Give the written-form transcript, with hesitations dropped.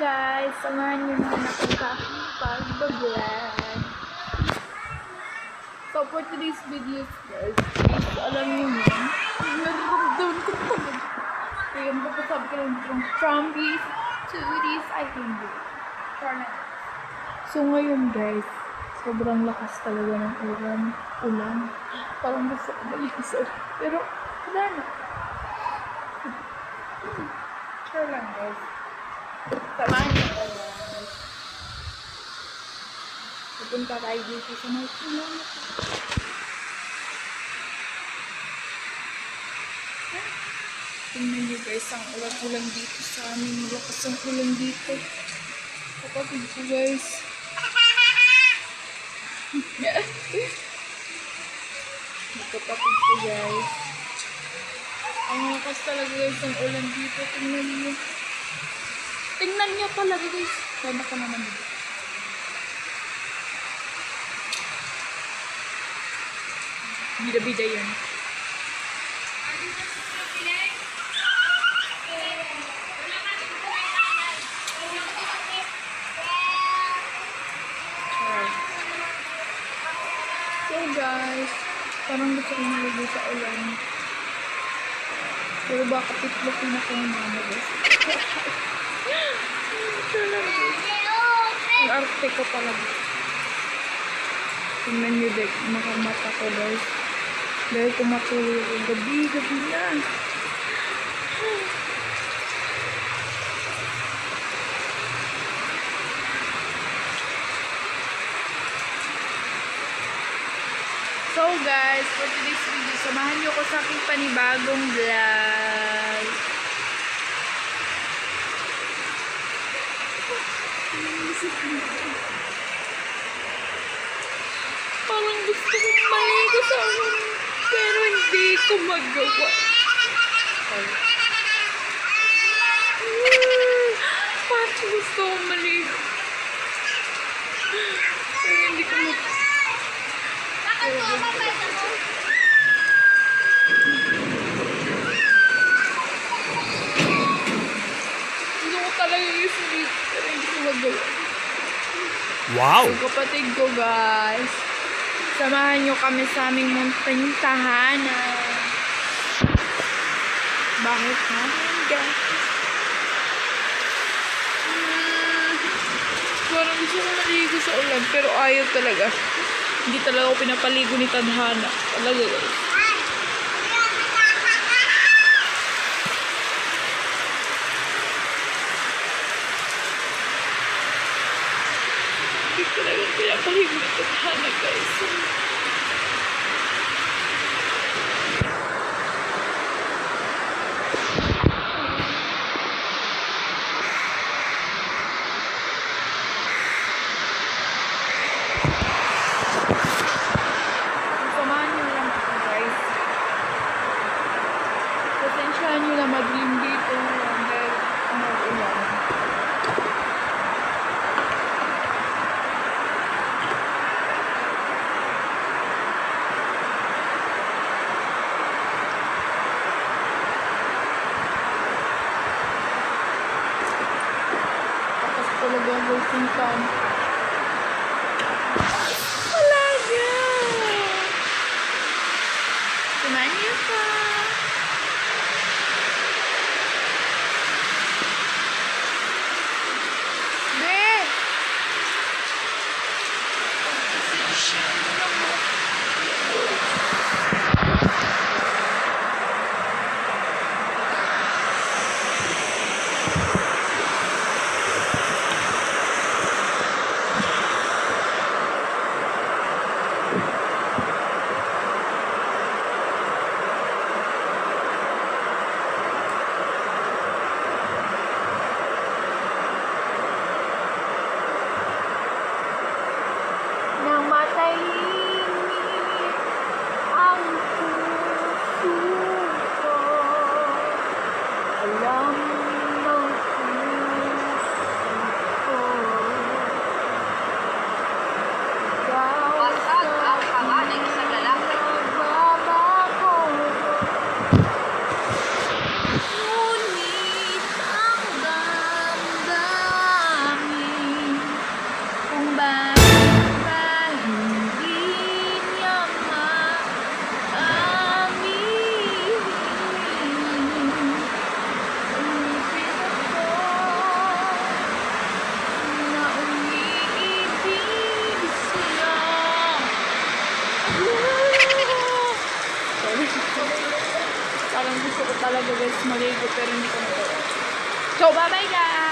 guys, samahan niyo naman ako sa aking pag-vlog. So for today's video guys, alam niyo yun, nararamdaman ko pagod. Kaya mapasabi ko lang from this to this, I can do. So ngayon guys, sobrang lakas talaga ng ulan. Parang gusto ko malinis. Pero wala na. Sure lang guys. Samahan niyo ko guys. Pupunta tayo dito sa may ulan. Tingnan niyo guys, ang ulan-ulan dito sa amin. Lakas ang ulan dito. Kapatid ko guys. Kapatid ko guys. Ang lakas talaga guys ang ulan dito. Tingnan niyo. Tingnan niyo talaga guys. Ganda ka naman dito. Bida-bida yan. So guys, parang gusto ko nalagay sa ulan. Pero baka pitlokin ako ng mama guys. Ang arte ko talaga. Tingnan nyo dek, makamata ko guys. Dahil kumatuloy ako gabi na. So guys, for today's video, samahan nyo ko sa aking panibagong vlog. Parang gusto kong maligo sa akin, pero hindi ko magawa. Parang gusto kong maligo. Pero hindi ko magawa. Gusto ko talaga yung sleep, pero hindi ko magawa. Wow! So, kapatid ko guys, samahan nyo kami sa aming munting tahanan. Bakit ha? Guys. Parang gusto ko maligo sa ulan, pero ayaw talaga. Hindi talaga ako pinapaligo ni Tadhana. Talaga guys. Hindi talaga pinapaligo ni Tadhana guys. Pasensyahan nyo na madilim dito dahil umuulan. Tapos talaga ang waiting time. Talaga! Samahan niyo pa! Parang gusto ko talaga guys maligo pero hindi ko nagawa. So, bye-bye guys!